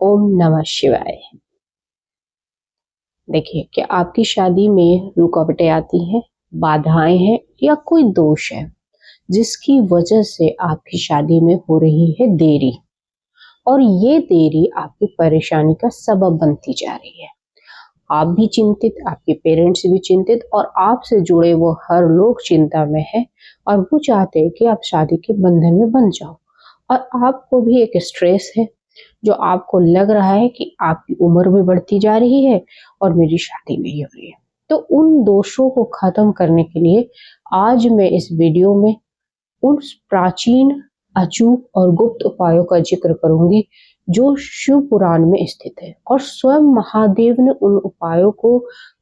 ओम नमः शिवाय। देखिए, क्या आपकी शादी में रुकावटें आती हैं, बाधाएं हैं या कोई दोष है जिसकी वजह से आपकी शादी में हो रही है देरी, और ये देरी आपकी परेशानी का सबब बनती जा रही है। आप भी चिंतित, आपके पेरेंट्स भी चिंतित और आपसे जुड़े वो हर लोग चिंता में है और वो चाहते हैं कि आप शादी के बंधन में बंध जाओ। और आपको भी एक स्ट्रेस है जो आपको लग रहा है कि आपकी उम्र भी बढ़ती जा रही है और मेरी शादी नहीं हो रही है। तो उन दोषों को खत्म करने के लिए आज मैं इस वीडियो में उन प्राचीन, अचूक और गुप्त उपायों का जिक्र करूंगी जो शिव पुराण में स्थित है, और स्वयं महादेव ने उन उपायों को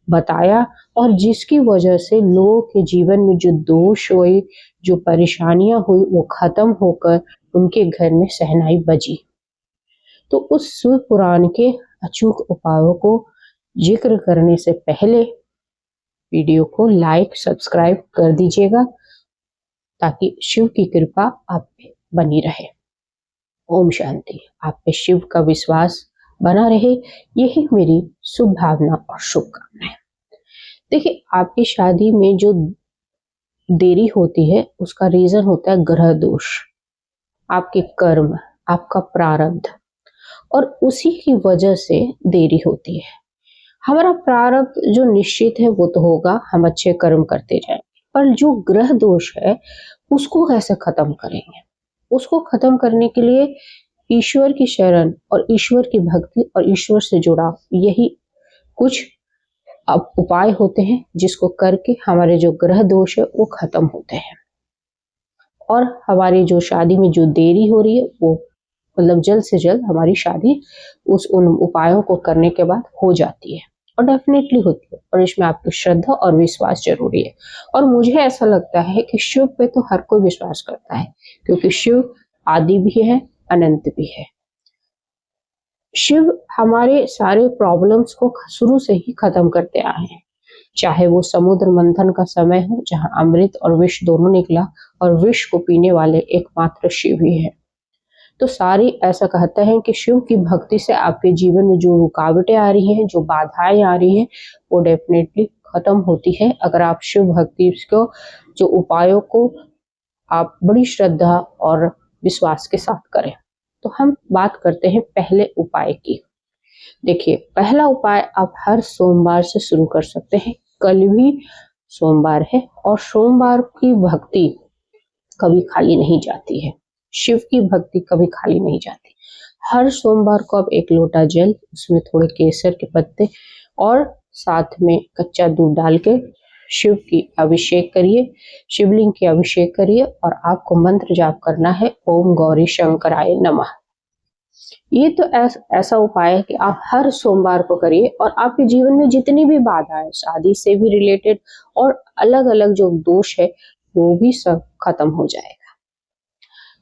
बताया और जिसकी वजह से लोगों के जीवन में जो दोष हुए, जो परेशानियां हुई, वो खत्म होकर उनके घर में शहनाई बजी। तो उस शिव पुराण के अचूक उपायों को जिक्र करने से पहले वीडियो को लाइक, सब्सक्राइब कर दीजिएगा ताकि शिव की कृपा आप पे बनी रहे। ओम शांति। आप पे शिव का विश्वास बना रहे, यही मेरी शुभ भावना और शुभकामनाएं। देखिए, आपकी शादी में जो देरी होती है उसका रीजन होता है ग्रह दोष, आपके कर्म, आपका प्रारब्ध, और उसी की वजह से देरी होती है। हमारा प्रारब्ध जो निश्चित है वो तो होगा, हम अच्छे कर्म करते जाएंगे, पर जो ग्रह दोष है उसको कैसे खत्म करेंगे? उसको खत्म करने के लिए ईश्वर की शरण और ईश्वर की भक्ति और ईश्वर से जुड़ाव, यही कुछ अब उपाय होते हैं जिसको करके हमारे जो ग्रह दोष है वो खत्म होते हैं और हमारी जो शादी में जो देरी हो रही है वो मतलब जल्द से जल्द हमारी शादी उन उपायों को करने के बाद हो जाती है, और डेफिनेटली होती है। और इसमें आपकी श्रद्धा और विश्वास जरूरी है। और मुझे ऐसा लगता है कि शिव पे तो हर कोई विश्वास करता है, क्योंकि शिव आदि भी है, अनंत भी है। शिव हमारे सारे प्रॉब्लम्स को शुरू से ही खत्म करते आए हैं, चाहे वो समुद्र मंथन का समय हो जहां अमृत और विष दोनों निकला और विष को पीने वाले एकमात्र शिव ही है। तो सारी ऐसा कहते हैं कि शिव की भक्ति से आपके जीवन में जो रुकावटें आ रही हैं, जो बाधाएं आ रही हैं, वो डेफिनेटली खत्म होती है अगर आप शिव भक्ति को, जो उपायों को आप बड़ी श्रद्धा और विश्वास के साथ करें। तो हम बात करते हैं पहले उपाय की। देखिए, पहला उपाय आप हर सोमवार से शुरू कर सकते हैं। कल भी सोमवार है और सोमवार की भक्ति कभी खाली नहीं जाती है, शिव की भक्ति कभी खाली नहीं जाती। हर सोमवार को आप एक लोटा जल, उसमें थोड़े केसर के पत्ते और साथ में कच्चा दूध डाल के शिव की अभिषेक करिए, शिवलिंग की अभिषेक करिए, और आपको मंत्र जाप करना है, ओम गौरी शंकराय नमः। ये तो ऐसा उपाय है कि आप हर सोमवार को करिए और आपके जीवन में जितनी भी बाधा है, शादी से भी रिलेटेड और अलग अलग जो दोष है, वो भी सब खत्म हो जाएगा।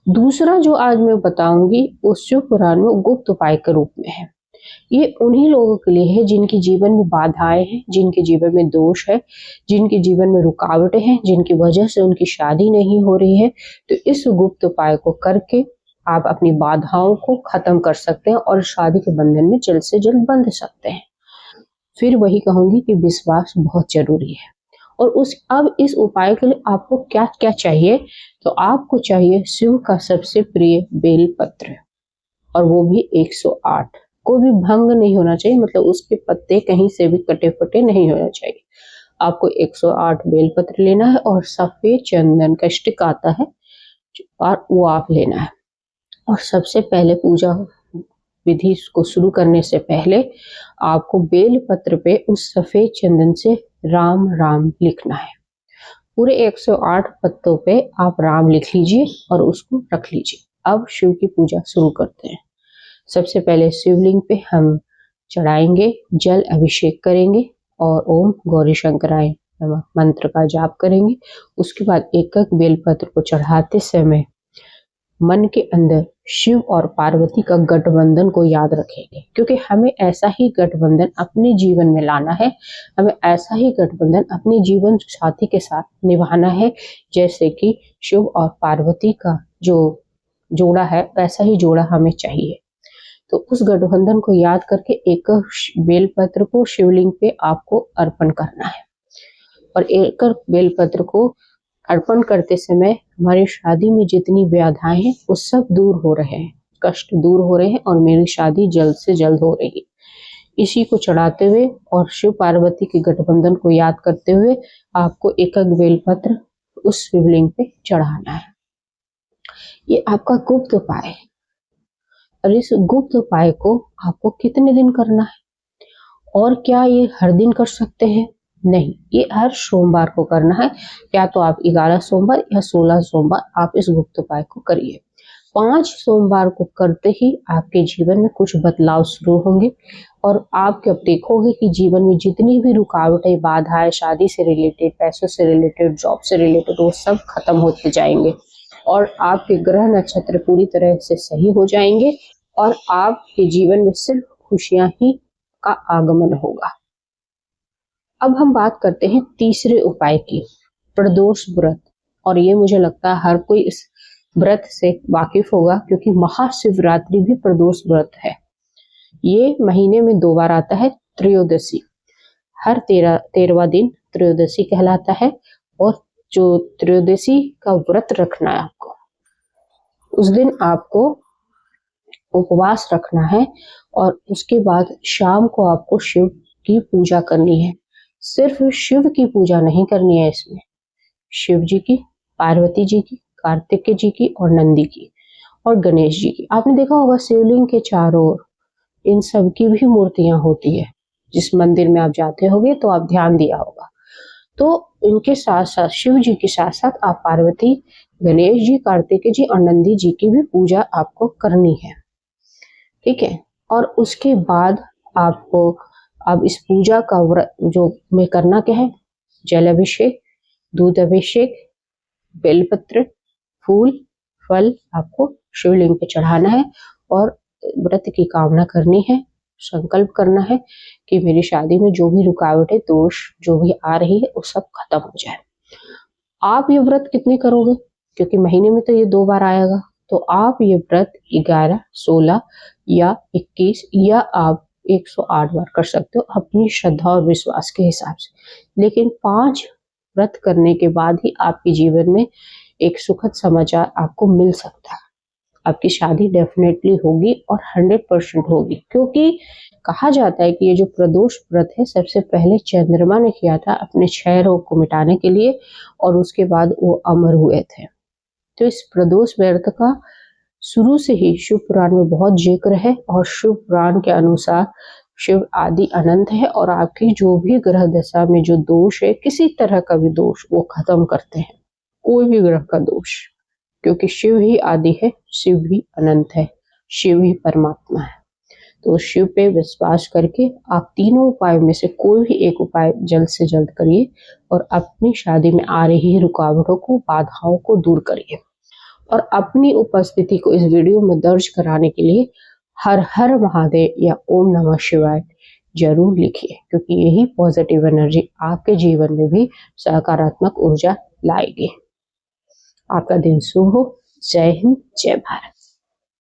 दूसरा जो आज मैं बताऊंगी वो शिव पुराण में गुप्त उपाय के रूप में है। ये उन्हीं लोगों के लिए है जिनके जीवन में बाधाएं हैं, जिनके जीवन में दोष है, जिनके जीवन में रुकावटें हैं, जिनकी वजह से उनकी शादी नहीं हो रही है। तो इस गुप्त उपाय को करके आप अपनी बाधाओं को खत्म कर सकते हैं और शादी के बंधन में जल्द से जल्द बंध सकते हैं। फिर वही कहूंगी कि विश्वास बहुत जरूरी है। और अब इस उपाय के लिए आपको क्या क्या चाहिए? तो आपको चाहिए शिव का सबसे प्रिय बेल पत्र, और वो भी 108। कोई भी भंग नहीं होना चाहिए, मतलब उसके पत्ते कहीं से भी कटे फटे नहीं होना चाहिए। आपको 108 बेल पत्र लेना है और सफेद चंदन का स्टिक आता है और वो आप लेना है। और सबसे पहले पूजा विधि को शुरू करने से पहले आपको बेल पत्र पे उस सफेद चंदन से राम राम लिखना है। पूरे 108 पत्तों पे आप राम लिख लीजिए और उसको रख लीजिए। अब शिव की पूजा शुरू करते हैं। सबसे पहले शिवलिंग पे हम चढ़ाएंगे, जल अभिषेक करेंगे और ओम गौरी शंकराय नमः मंत्र का जाप करेंगे। उसके बाद एक एक बेलपत्र को चढ़ाते समय मन के अंदर शिव और पार्वती का गठबंधन को याद रखेंगे, क्योंकि हमें ऐसा ही गठबंधन अपने जीवन में लाना है, हमें ऐसा ही गठबंधन अपने जीवन साथी के साथ निभाना है जैसे कि शिव और पार्वती का जो जोड़ा है वैसा ही जोड़ा हमें चाहिए। तो उस गठबंधन को याद करके एक बेलपत्र को शिवलिंग पे आपको अर्पण करना है। और एक बेलपत्र को अर्पण करते समय हमारी शादी में जितनी बाधाएं हैं वो सब दूर हो रहे हैं, कष्ट दूर हो रहे हैं और मेरी शादी जल्द से जल्द हो रही है। इसी को चढ़ाते हुए और शिव पार्वती के गठबंधन को याद करते हुए आपको एक बेलपत्र उस शिवलिंग पे चढ़ाना है। ये आपका गुप्त उपाय है। और इस गुप्त उपाय को आपको कितने दिन करना है? और क्या ये हर दिन कर सकते हैं? नहीं, ये हर सोमवार को करना है। या तो आप 11 सोमवार या 16 सोमवार आप इस गुप्त उपाय को करिए। 5 सोमवार को करते ही आपके जीवन में कुछ बदलाव शुरू होंगे और आप जब देखोगे कि जीवन में जितनी भी रुकावटें, बाधाएं, शादी से रिलेटेड, पैसों से रिलेटेड, जॉब से रिलेटेड, वो सब खत्म होते जाएंगे और आपके ग्रह नक्षत्र पूरी तरह से सही हो जाएंगे और आपके जीवन में सिर्फ खुशियां ही का आगमन होगा। अब हम बात करते हैं तीसरे उपाय की, प्रदोष व्रत। और ये मुझे लगता है हर कोई इस व्रत से वाकिफ होगा क्योंकि महाशिवरात्रि भी प्रदोष व्रत है। ये महीने में 2 बार आता है। त्रयोदशी, हर 13वां दिन त्रयोदशी कहलाता है। और जो त्रयोदशी का व्रत रखना है आपको, उस दिन आपको उपवास रखना है और उसके बाद शाम को आपको शिव की पूजा करनी है। सिर्फ शिव की पूजा नहीं करनी है इसमें, शिव जी की, पार्वती जी की, कार्तिकेय जी की और नंदी की और गणेश जी की। आपने देखा होगा शिवलिंग के चारों ओर इन सब की भी मूर्तियां होती है। जिस मंदिर में आप जाते होगे तो आप ध्यान दिया होगा। तो इनके साथ साथ शिव जी के साथ साथ आप पार्वती, गणेश जी, कार्तिकेय जी और नंदी जी की भी पूजा आपको करनी है। ठीक है। और उसके बाद आपको अब इस पूजा का व्रत जो में करना क्या है, जल अभिषेक, दूध अभिषेक, बेलपत्र, फूल, फल आपको शिवलिंग पे चढ़ाना है और व्रत की कामना करनी है, संकल्प करना है कि मेरी शादी में जो भी रुकावटें, दोष जो भी आ रही है वो सब खत्म हो जाए। आप ये व्रत कितने करोगे? क्योंकि महीने में तो ये 2 बार आएगा, तो आप ये व्रत 11, 16 या 21 या आप 108 बार कर सकते हो अपनी श्रद्धा और विश्वास के हिसाब से। लेकिन 5 व्रत करने के बाद ही आपके जीवन में एक सुखद समाचार आपको मिल सकता है। आपकी शादी डेफिनेटली होगी और 100% होगी, क्योंकि कहा जाता है कि ये जो प्रदोष व्रत है सबसे पहले चंद्रमा ने किया था अपने क्षय रोग को मिटाने के लिए और उसके बाद वो अमर हुए थे। तो इस प्रदोष व्रत का शुरू से ही शिव पुराण में बहुत जिक्र है और शिव पुराण के अनुसार शिव आदि अनंत है और आपकी जो भी ग्रह दशा में जो दोष है, किसी तरह का भी दोष वो खत्म करते हैं, कोई भी ग्रह का दोष, क्योंकि शिव ही आदि है, शिव ही अनंत है, शिव ही परमात्मा है। तो शिव पे विश्वास करके आप तीनों उपायों में से कोई भी एक उपाय जल्द से जल्द करिए और अपनी शादी में आ रही रुकावटों को, बाधाओं को दूर करिए। और अपनी उपस्थिति को इस वीडियो में दर्ज कराने के लिए हर हर महादेव या ओम नमः शिवाय जरूर लिखिए, क्योंकि यही पॉजिटिव एनर्जी आपके जीवन में भी सकारात्मक ऊर्जा लाएगी। आपका दिन शुभ हो। जय हिंद, जय भारत।